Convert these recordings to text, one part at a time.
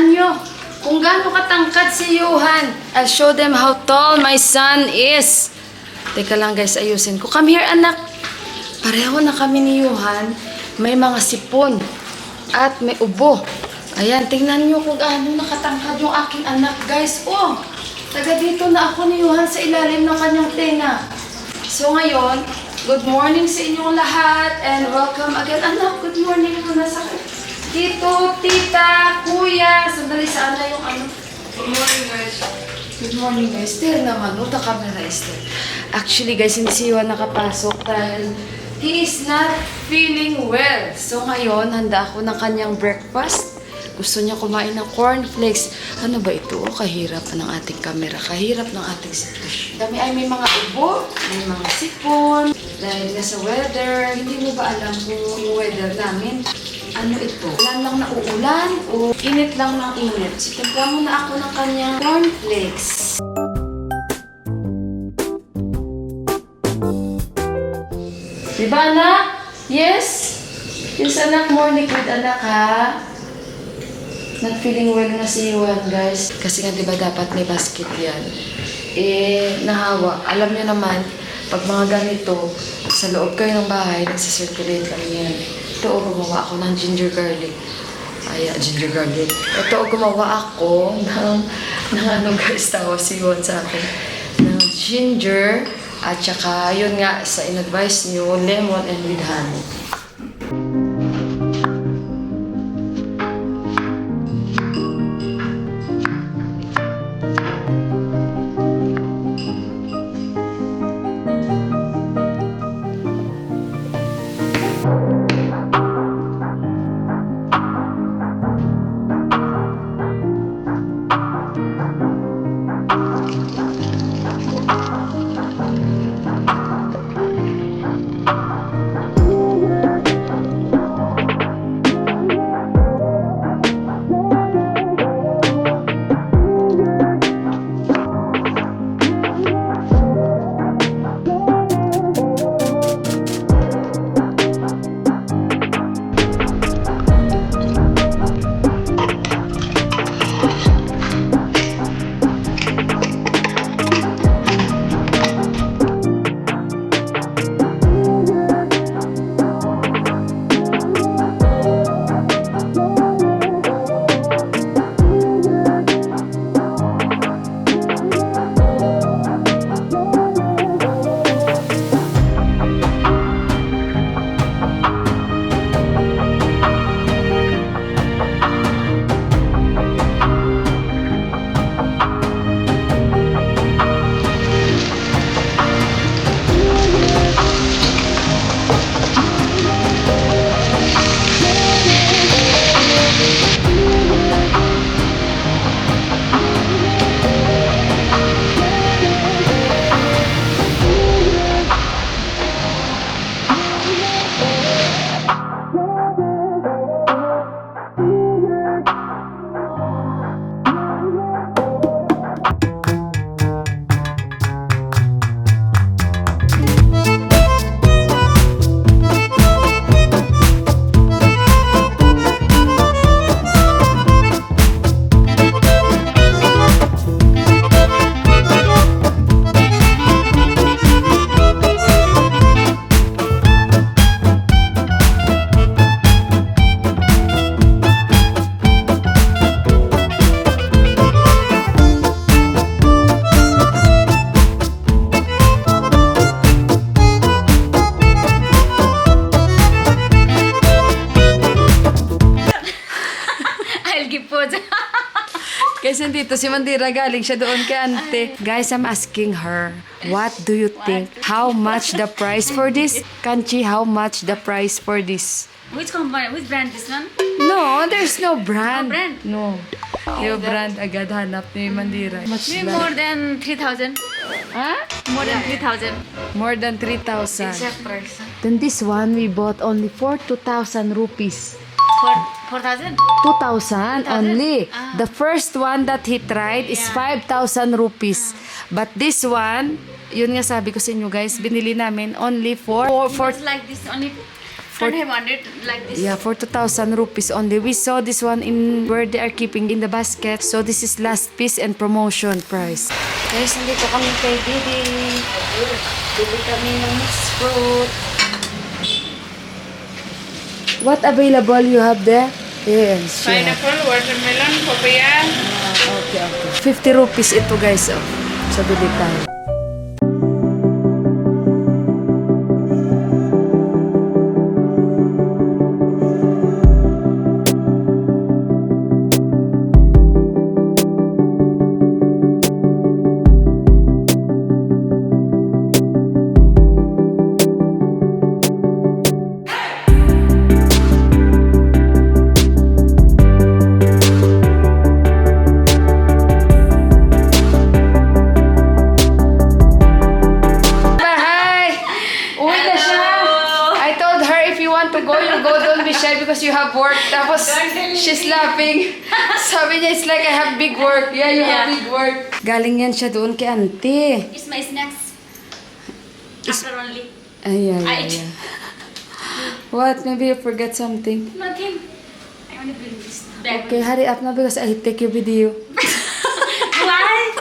tingnan nyo kung gaano katangkad si Johan. I'll show them how tall my son is. Teka lang guys, ayusin ko. Come here anak. Pareho na kami ni Johan. May mga sipon at may ubo. Ayan, tingnan nyo kung gaano nakatangkad yung aking anak guys. Oh, taga dito na ako ni Johan sa ilalim ng kanyang tenga. So ngayon, good morning sa inyong lahat and welcome again. Anak, good morning ko na sa Tito, tita, kuya. Sandali, saan na yung ano? Good morning guys. Good morning guys. Still naman, the camera is still. Actually guys, hindi si Johan nakapasok dahil he is not feeling well. So ngayon, handa ako ng kanyang breakfast. Gusto niya kumain ng cornflakes. Ano ba ito? Kahirap ng ating camera. Kahirap ng ating sitwasyon. Kami ay may mga ubo, may mga sipon. Dahil nga sa weather, hindi mo ba alam kung yung weather namin? Ano ito? Ulan lang na uulan o init lang ng init. So, timpla muna ako ng kanyang cornflakes. Diba anak? Yes? Yes anak, more liquid anak ha? Not feeling well na si Juan guys. Kasi nga diba dapat may basket yan. Eh, nahawa. Alam niyo naman, pag mga ganito, sa loob kayo ng bahay, nagsisirculate lang yan. Ito, gumawa ako ng ginger garlic. Ay, ginger garlic. Ito, gumawa ako ng ano guys, tawa si Juan sa akin. Ng ginger, at saka, yun nga, sa in-advise niyo, lemon and with honey. Kasi dito si Mandira galing siya doon kay ante. Guys, I'm asking her, what do you think? How much the price for this? Kanchi, how much the price for this? Which company? Which brand this one? No, there's no brand. No brand? No. Yung brand agad hanap ni Mandira. Much Maybe more than 3,000. Huh? More than 3,000. More than 3,000. Exact price. Then this one we bought only for 2,000 rupees. For 4,000. 2,000 only. Ah. The first one that he tried is 5,000 rupees. But this one, yun nga sabi ko sa inyo guys, binili namin only for It's like this only Can't I want it like this? Yeah, for 2,000 rupees only. We saw this one in where they are keeping in the basket. So this is last piece and promotion price. Guys, nandito kami kay Didi. Bili kami ng mixed fruit. What available you have there? Yes, sure. Pineapple, watermelon, papaya. Okay, okay. 50 rupees ito guys. Oh. So bili tayo. Because you have work. Tapos, she's laughing. Sabi niya, it's like I have big work. Yeah, you have big work. Galing yan siya doon kay auntie. It's my snacks. After only. Ay, ay, I ay, eat. ay. What? Maybe you forget something. Nothing. I want to bring this bag. Okay, hurry up na because I take your video. Why?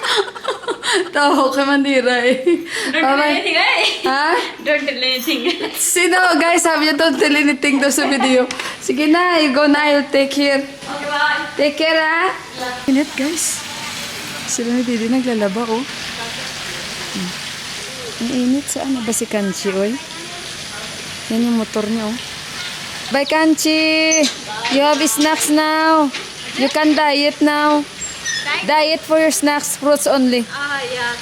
Tawa kay Mandira eh. Don't tell anything, eh? Ha? Don't tell anything. Sino? Guys, sabi niya don't tell anything daw sa video. Sige na, you go na. I'll take care. Okay, bye. Take care, ha? Init, guys. Sila ni Didi naglalaba, oh. Ang init. Saan na ba si Kanchi, oy? Yan yung motor niya, oh. Bye, Kanchi! You have snacks now. You can diet now. Diet for your snacks, fruits only. Yeah.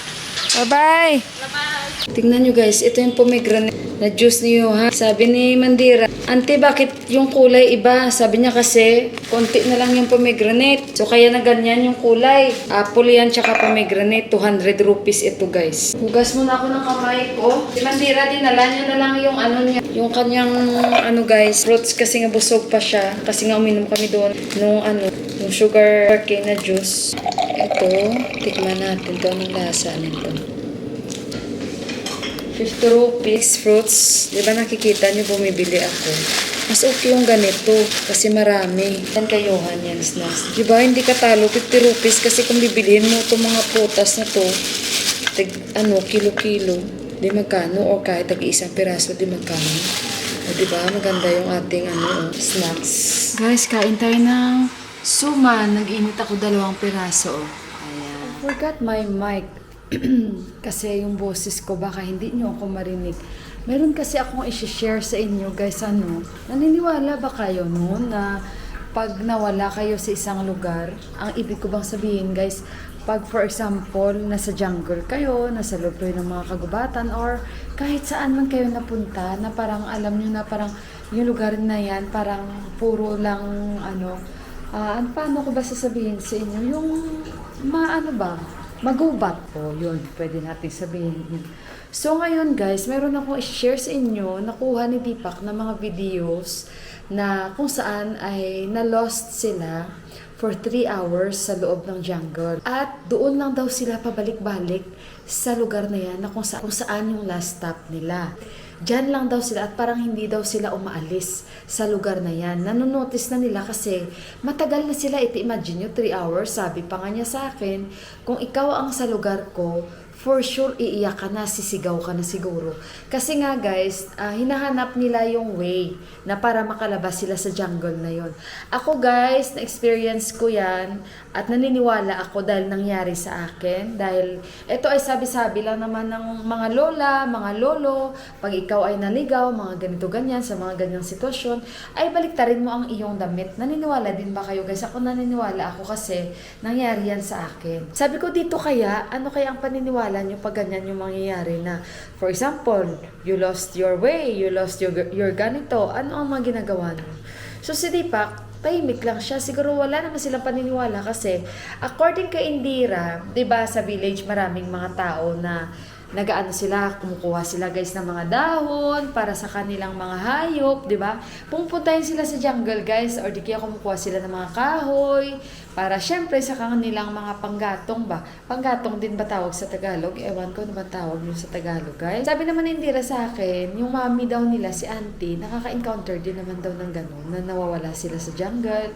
Bye-bye! Bye-bye. Tingnan nyo guys, ito yung pomegranate na juice ni Johan. Sabi ni Mandira, Auntie, bakit yung kulay iba? Sabi niya kasi, konti na lang yung pomegranate. So kaya na ganyan yung kulay. Apple yan, tsaka pomegranate. 200 rupees ito guys. Hugas muna ako ng kamay ko. Si Mandira, dinala niya na lang yung ano niya. Yung kanyang ano guys, fruits kasi nga busog pa siya. Kasi nga uminom kami doon nung ano, yung sugar cane na juice. Ito, tikman natin to. Anong lasa nito? 50 rupees fruits. Di ba nakikita niyo bumibili ako? Mas okay yung ganito kasi marami. Yan kay Johan yan snacks. Di ba hindi ka talo 50 rupees kasi kung bibilihin mo itong mga prutas na to, kilo-kilo. Di magkano o kahit tag-iisang piraso di magkano. O di ba maganda yung ating snacks. Guys, kain tayo ng suman. Nag-init ako 2 piraso. Ayan. I forgot my mic. Kasi yung boses ko baka hindi nyo ako marinig. Meron kasi akong i-share sa inyo guys, naniniwala ba kayo noon na pag nawala kayo sa isang lugar, ang ibig ko bang sabihin guys, pag for example nasa jungle kayo, nasa loob kayo ng mga kagubatan or kahit saan man kayo napunta na parang alam nyo na parang yung lugar na yan parang puro lang paano ko ba sasabihin sa inyo yung magubat po, yun, pwede natin sabihin yun. So ngayon guys, meron akong i-share sa inyo, nakuha ni Deepak na mga videos na kung saan ay na-lost sila for 3 hours sa loob ng jungle. At doon lang daw sila pabalik-balik sa lugar na yan na kung saan yung last stop nila. Diyan lang daw sila at parang hindi daw sila umaalis sa lugar na yan. Nanonotice na nila kasi matagal na sila. Imagine nyo, 3 hours. Sabi pa nga niya sa akin, kung ikaw ang sa lugar ko, for sure iiyak ka na, sisigaw ka na siguro. Kasi nga guys, hinahanap nila yung way na para makalabas sila sa jungle na yon. Ako guys, na-experience ko yan at naniniwala ako dahil nangyari sa akin. Dahil ito ay sabi-sabi lang naman ng mga lola, mga lolo, pag ikaw ay naligaw, mga ganito ganyan, sa mga ganyang sitwasyon, ay baliktarin mo ang iyong damit. Naniniwala din ba kayo guys? Ako naniniwala ako kasi nangyari yan sa akin. Sabi ko dito kaya, ano kaya ang paniniwala nyo pag ganyan yung mangyayari na, for example, you lost your way, you lost your ganito, ano ang mga ginagawa nyo? So si Deepak, tahimik lang siya. Siguro wala naman silang paniniwala kasi according kay Indira, 'di ba sa village maraming mga tao na nagaano sila, kumukuha sila guys ng mga dahon para sa kanilang mga hayop, 'di ba? Pupuntahin sila sa jungle guys or di kaya kumukuha sila ng mga kahoy para syempre sa kanilang mga panggatong ba. Panggatong din ba tawag sa Tagalog? Ewan ko ano ba tawag yun sa Tagalog guys. Sabi naman ni Indira sa akin, yung mami daw nila si auntie, nakaka-encounter din naman daw ng ganun na nawawala sila sa jungle.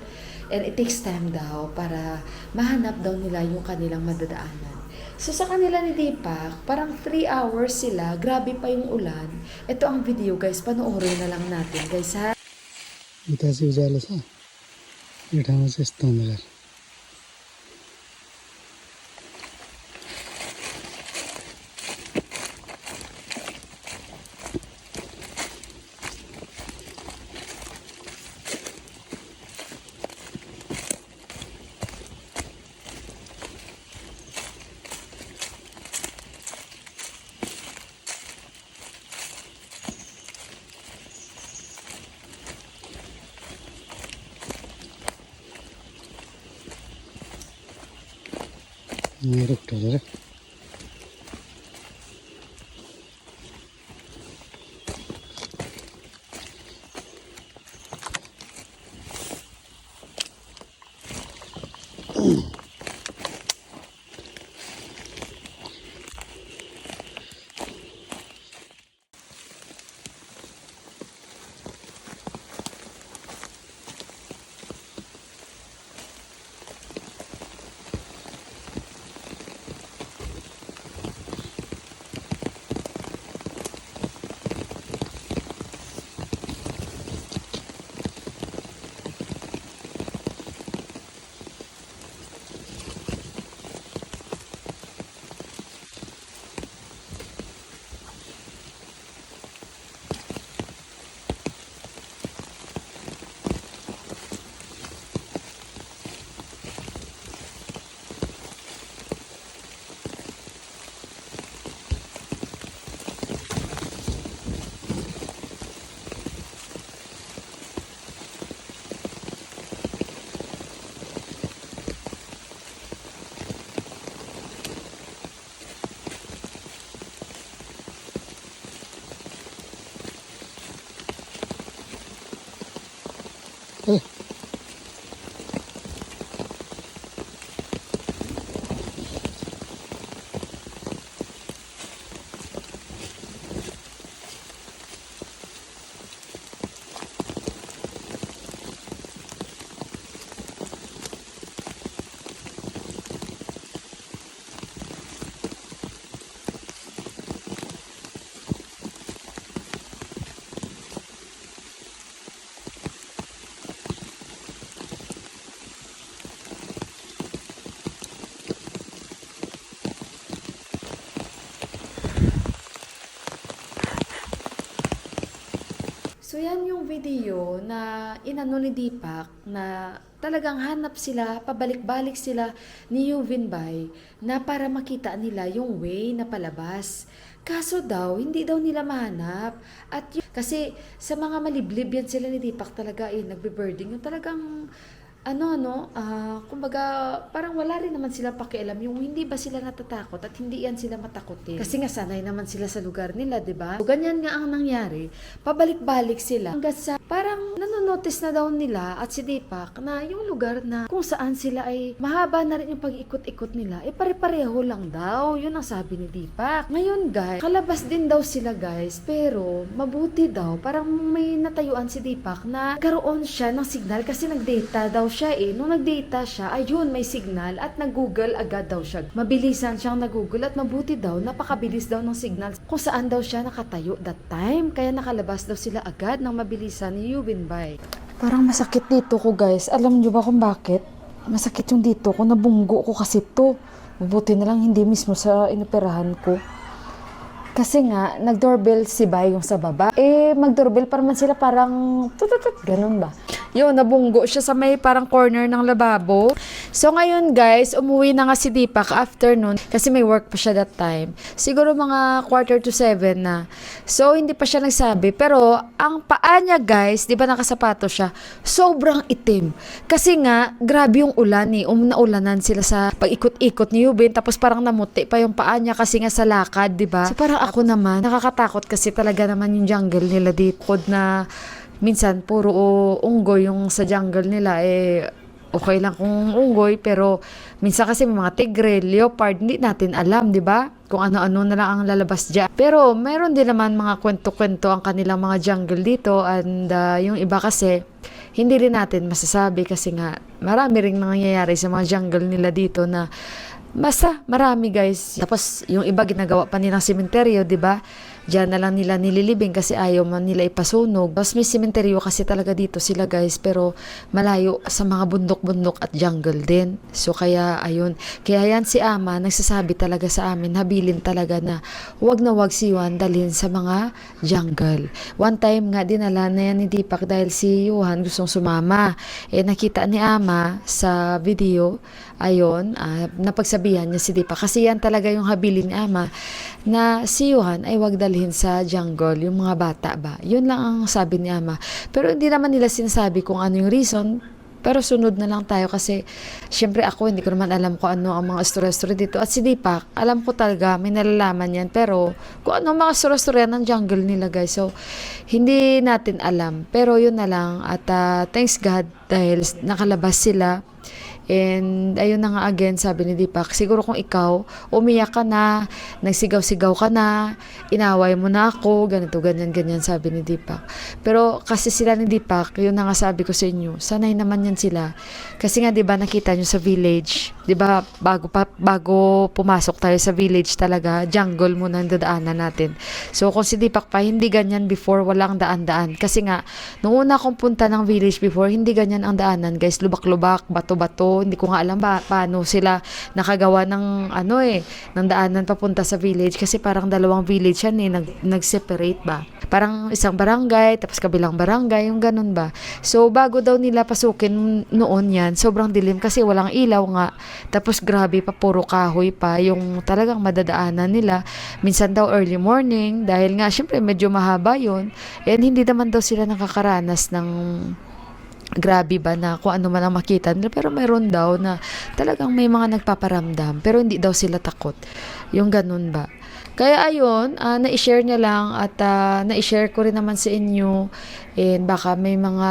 And it takes time daw para mahanap daw nila yung kanilang madadaanan. So sa kanila ni Deepak, parang 3 hours sila, grabe pa yung ulan. Ito ang video guys, panoorin na lang natin guys ha. उता चाहिँ उज्यालो छ यो ठाउँमा चाहिँ यस्तो अन्धकार रुख ढोलेर So yan yung video na inano ni Deepak na talagang hanap sila, pabalik-balik sila ni Yuvin Bay na para makita nila yung way na palabas. Kaso daw, hindi daw nila mahanap. At kasi sa mga maliblib yan sila ni Deepak talaga nagbe-birding. Yung talagang kumbaga parang wala rin naman sila pakialam yung hindi ba sila natatakot at hindi yan sila matakotin. Kasi nga sanay naman sila sa lugar nila, 'di ba? So, ganyan nga ang nangyari. Pabalik-balik sila hanggang sa parang nanonotice na daw nila at si Deepak na yung lugar na kung saan sila ay mahaba na rin yung pag-ikot-ikot nila, pare-pareho lang daw. Yun ang sabi ni Deepak. Ngayon guys, kalabas din daw sila guys, pero mabuti daw. Parang may natayuan si Deepak na karoon siya ng signal kasi nag-data daw siya Nung nag-data siya, ayun, may signal at nag-google agad daw siya. Mabilisan siyang nag-google at mabuti daw, napakabilis daw ng signal kung saan daw siya nakatayo that time. Kaya nakalabas daw sila agad ng mabilisan ni Yuvin Bay. Parang masakit dito ko guys. Alam niyo ba kung bakit? Masakit yung dito ko, nabunggo ko kasi to. Mabuti na lang hindi mismo sa inoperahan ko. Kasi nga, nag-doorbell si Bay yung sa baba. Mag-doorbell pa naman sila parang tututut, ganun ba? Yun, nabunggo siya sa may parang corner ng lababo. So ngayon guys, umuwi na nga si Deepak afternoon kasi may work pa siya that time. Siguro mga 6:45 na. So hindi pa siya nagsabi. Pero ang paa niya guys, di ba nakasapato siya, sobrang itim. Kasi nga, grabe yung ulan eh. Naulanan sila sa pag-ikot-ikot ni Yubin. Tapos parang namuti pa yung paa niya kasi nga sa lakad, di ba? So parang ako naman, nakakatakot kasi talaga naman yung jungle nila dito. Na minsan puro unggoy yung sa jungle nila eh okay lang kung unggoy pero minsan kasi may mga tigre, leopard, hindi natin alam, di ba? Kung ano-ano na lang ang lalabas diyan. Pero meron din naman mga kwento-kwento ang kanilang mga jungle dito and yung iba kasi hindi rin natin masasabi kasi nga marami ring nangyayari sa mga jungle nila dito na basta marami guys. Tapos yung iba ginagawa pa nilang sementeryo, di ba? Diyan na lang nila nililibing kasi ayaw man nila ipasunog. Tapos may sementeryo kasi talaga dito sila guys pero malayo sa mga bundok-bundok at jungle din. So kaya ayun. Kaya yan si Ama nagsasabi talaga sa amin, habilin talaga na wag si Yuhan dalhin sa mga jungle. One time nga dinala na yan ni Deepak dahil si Yuhan gustong sumama. Eh nakita ni Ama sa video, ayun, napagsabihan niya si Deepak kasi yan talaga yung habilin ni Ama na si Yuhan ay wag dalhin sa jungle yung mga bata ba. Yun lang ang sabi ni Ama. Pero hindi naman nila sinasabi kung ano yung reason. Pero sunod na lang tayo kasi syempre ako hindi ko naman alam kung ano ang mga story dito. At si Deepak, alam ko talaga may nalalaman yan. Pero kung ano ang mga story ng jungle nila guys. So hindi natin alam. Pero yun na lang. At thanks God dahil nakalabas sila. And ayun na nga again, sabi ni Deepak, siguro kung ikaw, umiyak ka na, nagsigaw-sigaw ka na, inaway mo na ako, ganito, ganyan, sabi ni Deepak. Pero kasi sila ni Deepak, yun na nga sabi ko sa inyo, sanay naman yan sila. Kasi nga 'di ba nakita nyo sa village, 'di ba bago pumasok tayo sa village talaga, jungle muna ang dadaanan natin. So kung si Deepak pa, hindi ganyan before, walang daan-daan. Kasi nga, nung una akong punta ng village before, hindi ganyan ang daanan guys, lubak-lubak, bato-bato, hindi ko nga alam paano sila nakagawa ng ng daanan papunta sa village kasi parang dalawang village yan nag-separate ba. Parang isang barangay tapos kabilang barangay, yung ganun ba. So bago daw nila pasukin noon yan, sobrang dilim kasi walang ilaw nga. Tapos grabe pa, puro kahoy pa yung talagang madadaanan nila. Minsan daw early morning dahil nga syempre medyo mahaba yun and hindi naman daw sila nakakaranas ng grabe ba na kung ano man ang makita nila, pero meron daw na talagang may mga nagpaparamdam pero hindi daw sila takot, yung ganun ba. Kaya ayun, na-share niya lang at na-share ko rin naman sa inyo and baka may mga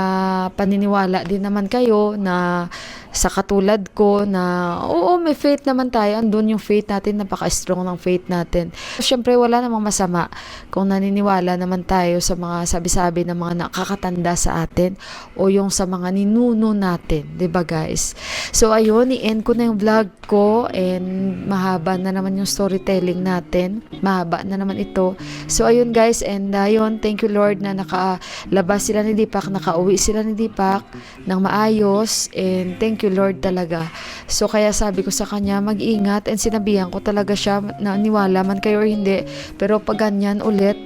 paniniwala din naman kayo na sa katulad ko na oo, may faith naman tayo, andun yung faith natin, napaka-strong ng faith natin. Siyempre wala namang masama kung naniniwala naman tayo sa mga sabi-sabi ng mga nakakatanda sa atin o yung sa mga ninuno natin, 'di ba guys? So ayun, i-end ko na yung vlog ko and mahaba na naman yung storytelling natin, mahaba na naman ito. So ayun guys, and ayun, thank you Lord na nakalabas sila ni Deepak, nakauwi sila ni Deepak ng maayos, and thank you Lord talaga. So kaya sabi ko sa kanya, mag-ingat, and sinabihan ko talaga siya na niwala man kayo or hindi, pero pag ganyan ulit,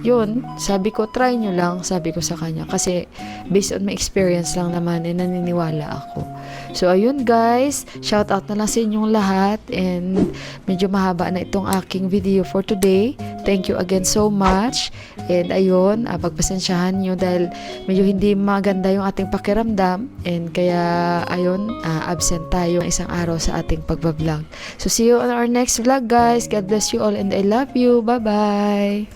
yun, sabi ko, try nyo lang, sabi ko sa kanya. Kasi, based on my experience lang naman, naniniwala ako. So, ayun guys, shout out na lang sa inyong lahat. And, medyo mahaba na itong aking video for today. Thank you again so much. And, ayun, pagpasensyahan nyo dahil medyo hindi maganda yung ating pakiramdam. And, kaya, ayun, absent tayo ng isang araw sa ating pagbablog. So, see you on our next vlog guys. God bless you all and I love you. Bye-bye!